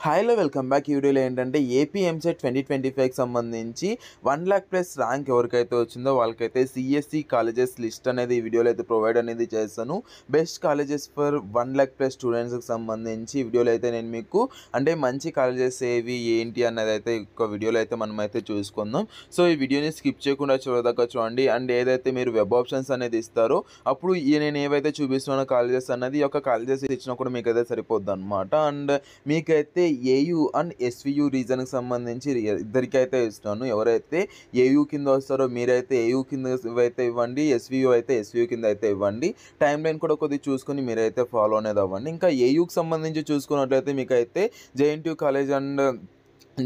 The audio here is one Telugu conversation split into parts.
హాయ్‌లో వెల్కమ్ బ్యాక్. ఈ వీడియోలో ఏంటంటే ఏపీ ఎంసెట్ 2025కి సంబంధించి 1,00,000 ప్లస్ ర్యాంక్ ఎవరికైతే వచ్చిందో వాళ్ళకైతే సీఎస్‌సి కాలేజెస్ లిస్ట్ అనేది ఈ వీడియోలో అయితే ప్రొవైడ్ అనేది చేస్తాను. బెస్ట్ కాలేజెస్ ఫర్ 1,00,000 ప్లస్ స్టూడెంట్స్‌కి సంబంధించి ఈ వీడియోలో అయితే నేను మీకు అంటే మంచి కాలేజెస్ ఏవి ఏంటి అన్నదైతే ఒక వీడియోలో అయితే మనమైతే చూసుకుందాం. సో ఈ వీడియోని స్కిప్ చేయకుండా చివరిదాకా చూడండి. అండ్ ఏదైతే మీరు వెబ్ ఆప్షన్స్ అనేది ఇస్తారో అప్పుడు నేను ఏవైతే చూపిస్తున్నానో కాలేజెస్ అన్నది ఈ యొక్క కాలేజెస్ ఇచ్చినా కూడా మీకైతే సరిపోద్దనమాట. అండ్ మీకైతే ఏయూ అండ్ ఎస్‌వియు రీజన్‌కి సంబంధించి ఇద్దరికైతే ఇస్తున్నాను. ఎవరైతే ఏయూ కింద వస్తారో మీరైతే ఏయూ కింద అయితే ఇవ్వండి. ఎస్‌వియు అయితే ఎస్‌వియు కింద అయితే ఇవ్వండి. టైమ్ లైన్ కూడా కొద్దిగా చూసుకొని మీరైతే ఫాలో అనేది అవ్వండి. ఇంకా ఏయూకి సంబంధించి చూసుకున్నట్లయితే మీకైతే JNTU college and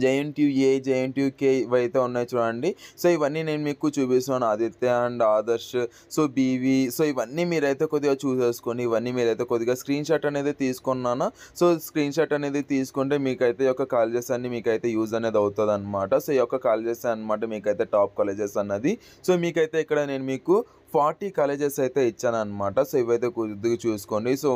JNTUA, JNTUK ఇవైతే ఉన్నాయి చూడండి. సో ఇవన్నీ నేను మీకు చూపిస్తున్నాను. Aditya and Adarsh, so BV, so ఇవన్నీ మీరైతే కొద్దిగా చూసేసుకొని ఇవన్నీ మీరైతే కొద్దిగా స్క్రీన్ షాట్ అనేది తీసుకున్నాను. సో స్క్రీన్ షాట్ అనేది తీసుకుంటే మీకైతే ఈ యొక్క కాలేజెస్ అన్నీ మీకైతే యూజ్ అనేది అవుతుందన్నమాట. సో ఈ యొక్క కాలేజెస్ అన్నమాట మీకైతే టాప్ కాలేజెస్ అన్నది. సో మీకైతే ఇక్కడ నేను మీకు 40 కాలేజెస్ అయితే ఇచ్చానన్నమాట. సో ఇవైతే కొద్దిగా చూసుకోండి. సో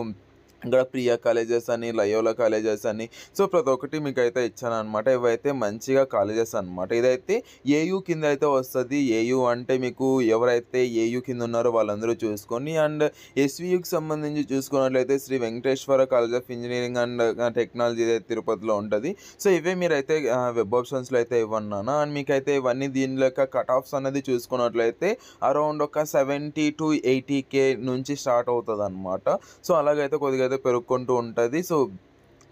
ఇక్కడ ప్రియా కాలేజెస్ అని, లయోలా కాలేజెస్ అని, సో ప్రతి ఒక్కటి మీకైతే ఇచ్చాననమాట. ఇవైతే మంచిగా కాలేజెస్ అనమాట. ఇదైతే ఏయూ కింద అయితే వస్తుంది. ఏయూ అంటే మీకు ఎవరైతే ఏయూ కింద ఉన్నారో వాళ్ళందరూ చూసుకోండి. అండ్ ఎస్‌వియుకి సంబంధించి చూసుకున్నట్లయితే Sri Venkateswara college of engineering and technology అయితే తిరుపతిలో ఉంటుంది. సో ఇవే మీరైతే వెబ్ ఆప్షన్స్లో అయితే ఇవ్వన్నాను. అండ్ మీకైతే ఇవన్నీ దీనిలో కట్ ఆఫ్స్ అనేది చూసుకున్నట్లయితే అరౌండ్ ఒక 70-80K నుంచి స్టార్ట్ అవుతుందన్నమాట. సో అలాగైతే కొద్దిగా అయితే పెరుగుకుంటూ ఉంటుంది. సో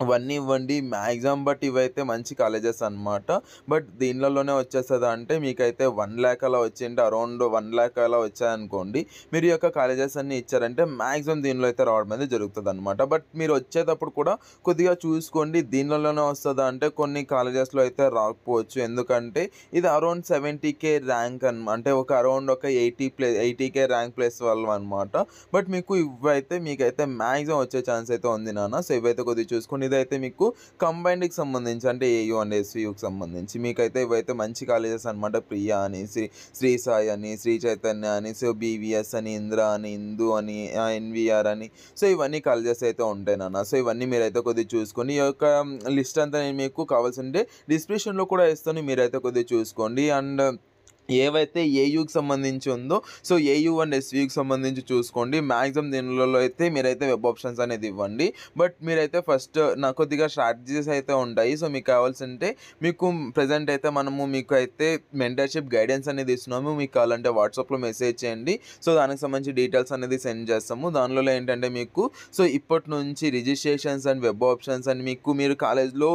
ఇవన్నీ ఇవ్వండి మ్యాక్సిమం. బట్ ఇవైతే మంచి కాలేజెస్ అనమాట. బట్ దీనిలోనే వచ్చేస్తుంది అంటే మీకైతే 1,00,000 అలా వచ్చింటే అరౌండ్ 1,00,000 అలా వచ్చాయనుకోండి, మీరు ఈ యొక్క కాలేజెస్ అన్నీ ఇచ్చారంటే మ్యాక్సిమం దీనిలో అయితే రావడం అనేది జరుగుతుంది అనమాట. బట్ మీరు వచ్చేటప్పుడు కూడా కొద్దిగా చూసుకోండి దీనిలోనే వస్తుందా అంటే కొన్ని కాలేజెస్లో అయితే రాకపోవచ్చు. ఎందుకంటే ఇది అరౌండ్ 70K ర్యాంక్ అంటే ఒక అరౌండ్ ఒక 80K ర్యాంక్ ప్లేస్ వాళ్ళు అనమాట. బట్ మీకు ఇవైతే మీకైతే మ్యాక్సిమం వచ్చే ఛాన్స్ అయితే ఉంది నాన్న. సో ఇవైతే కొద్దిగా చూసుకొని ఇదైతే మీకు కంబైన్డ్కి సంబంధించి అంటే ఏయూ అండ్ ఎస్‌వియుకి సంబంధించి మీకైతే ఇవైతే మంచి కాలేజెస్ అనమాట. ప్రియా అని, శ్రీ సాయి అని, శ్రీ చైతన్య అని, సో బీవీఎస్ అని, ఇంద్ర అని, ఇందు అని, ఎన్వీఆర్ అని, సో ఇవన్నీ కాలేజెస్ అయితే ఉంటాయి నాన్న. సో ఇవన్నీ మీరైతే కొద్దిగా చూసుకొని ఈ యొక్క లిస్ట్ అంతా నేను మీకు కావాల్సింటే డిస్క్రిప్షన్లో కూడా ఇస్తాను. మీరైతే కొద్దిగా చూసుకోండి. అండ్ ఏవైతే ఏయూకి సంబంధించి ఉందో సో ఏయూ అండ్ ఎస్‌వియుకి సంబంధించి చూసుకోండి. మ్యాక్సిమం దీనిలో అయితే మీరైతే వెబ్ ఆప్షన్స్ అనేది ఇవ్వండి. బట్ మీరైతే ఫస్ట్ నాకు కొద్దిగా స్ట్రాటజీస్ అయితే ఉంటాయి. సో మీకు కావాల్సింటే మీకు ప్రెజెంట్ అయితే మనము మీకు అయితే మెంటర్‌షిప్ గైడెన్స్ అనేది ఇస్తున్నాము. మీకు కావాలంటే వాట్సాప్‌లో మెసేజ్ చేయండి. సో దానికి సంబంధించి డీటెయిల్స్ అనేది సెండ్ చేస్తాము. దానిలో ఏంటంటే మీకు సో ఇప్పటి నుంచి రిజిస్ట్రేషన్స్ అండ్ వెబ్ ఆప్షన్స్ అని మీరు కాలేజ్లో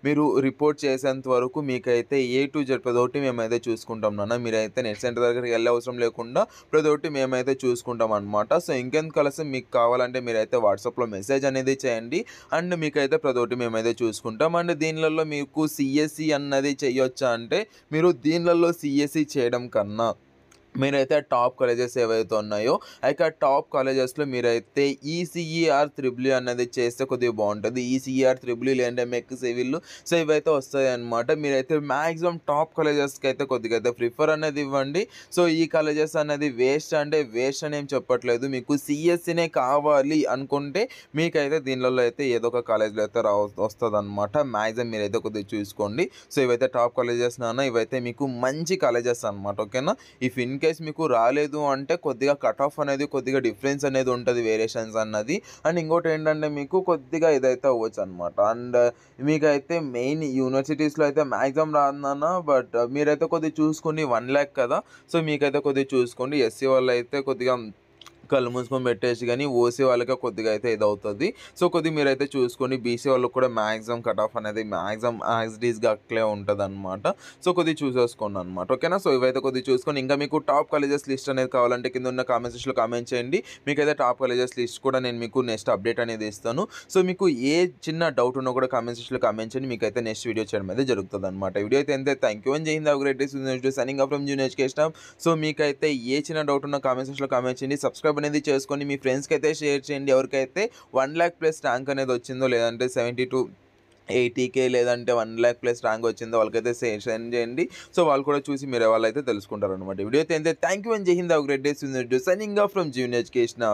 మీరు రిపోర్ట్ చేసేంత వరకు మీకైతే ఏ టు జెడ్ ప్రతి ఒక్కటి మేమైతే చూసుకుంటాం నాన్న. మీరైతే నెట్ సెంటర్ దగ్గరికి వెళ్ళే అవసరం లేకుండా ప్రతి ఒక్కటి మేమైతే చూసుకుంటాం అనమాట. సో ఇంకెందుకు ఆలస్యం, మీకు కావాలంటే మీరైతే వాట్సాప్‌లో మెసేజ్ అనేది చేయండి. అండ్ మీకైతే ప్రతి ఒక్కటి మేమైతే చూసుకుంటాం. అండ్ దీనిలలో మీకు సీఎస్‌సి అన్నది చేయొచ్చా అంటే మీరు దీనిలలో సీఎస్‌సి చేయడం కన్నా మీరైతే టాప్ కాలేజెస్ ఏవైతే ఉన్నాయో ఆ టాప్ కాలేజెస్లో మీరైతే ఈసీఈఆర్ త్రిబుల్ అన్నది చేస్తే కొద్దిగా బాగుంటుంది. ఈసీఈఆర్ త్రిబుల్ లేదంటే మెక్ సివిల్, సో ఇవైతే వస్తాయి అనమాట. మీరైతే మ్యాక్సిమం టాప్ కాలేజెస్కి అయితే కొద్దిగా అయితే ప్రిఫర్ అనేది ఇవ్వండి. సో ఈ కాలేజెస్ అనేది వేస్ట్ అంటే వేస్ట్ అని ఏం చెప్పట్లేదు. మీకు సిఎస్సినే కావాలి అనుకుంటే మీకైతే దీనిలో అయితే ఏదో ఒక కాలేజ్లో అయితే వస్తుంది అనమాట. మ్యాక్సిమం మీరైతే కొద్దిగా చూసుకోండి. సో ఇవైతే టాప్ కాలేజెస్ నాన్న. ఇవైతే మీకు మంచి కాలేజెస్ అనమాట. ఓకేనా. ఇఫ్ ఇన్ కేస్ మీకు రాలేదు అంటే కొద్దిగా కట్ ఆఫ్ అనేది కొద్దిగా డిఫరెన్స్ అనేది ఉంటుంది, వేరియేషన్స్ అన్నది. అండ్ ఇంకోటి ఏంటంటే మీకు కొద్దిగా ఇదైతే అవ్వచ్చు అనమాట. అండ్ మీకైతే మెయిన్ యూనివర్సిటీస్లో అయితే మ్యాక్సిమం రాదన్న. బట్ మీరైతే కొద్దిగా చూసుకుని 1,00,000 కదా, సో మీకైతే కొద్దిగా చూసుకోండి. ఎస్సీ వాళ్ళు అయితే కొద్దిగా కళ్ళు మూసుకొని పెట్టేసి కానీ ఓసీ వాళ్ళకే కొద్దిగా అయితే ఇదవుతుంది. సో కొద్దిగా మీరైతే చూసుకొని బీసీ వాళ్ళకి కూడా మ్యాక్సిమం కట్ ఆఫ్ అనేది మ్యాక్సిమం యాజ్ ఇట్ ఈస్గా అట్లే ఉంటుంది అనమాట. సో కొద్దిగా చూసేసుకోండి అనమాట. ఓకేనా. సో ఇవైతే కొద్దిగా చూసుకొని ఇంకా మీకు టాప్ కాలేజెస్ లిస్ట్ అనేది కావాలంటే కింద ఉన్న కామెంట్ సెక్షన్లో కామెంట్ చేయండి. మీకైతే టాప్ కాలేజెస్ లిస్ట్ కూడా నేను మీకు నెక్స్ట్ అప్డేట్ అనేది ఇస్తాను. సో మీకు ఏ చిన్న డౌట్ ఉన్నా కూడా కామెంట్ సెక్షన్లో కామెంట్ చేయండి. మీకైతే నెక్స్ట్ వీడియో చేయడం అయితే జరుగుతుంది అనమాట. వీడియో అయితే అంతే. థ్యాంక్ యూ అండ్ జై Hind. Have great day. Signing off from junior education. So మీకైతే ఏ చిన్న డౌట్ ఉన్నా కామెంట్ సెక్షన్లో కామెంట్ చేయండి. సబ్స్క్రైబ్ అనేది చేసుకొని మీ ఫ్రెండ్స్కి అయితే షేర్ చేయండి. ఎవరికైతే 1,00,000 ప్లస్ ర్యాంక్ అనేది వచ్చిందో లేదంటే 70-80K లేదంటే 1,00,000 ప్లస్ ర్యాంక్ వచ్చిందో వాళ్ళకైతే సెండ్ చేయండి. సో వాళ్ళు కూడా చూసి మీరు వాళ్ళైతే తెలుసుకుంటారు అనమాట. వీడియో అయితే అంతే. థ్యాంక్ యూ అండ్ జై Hind. Have great day. Signing off from junior education.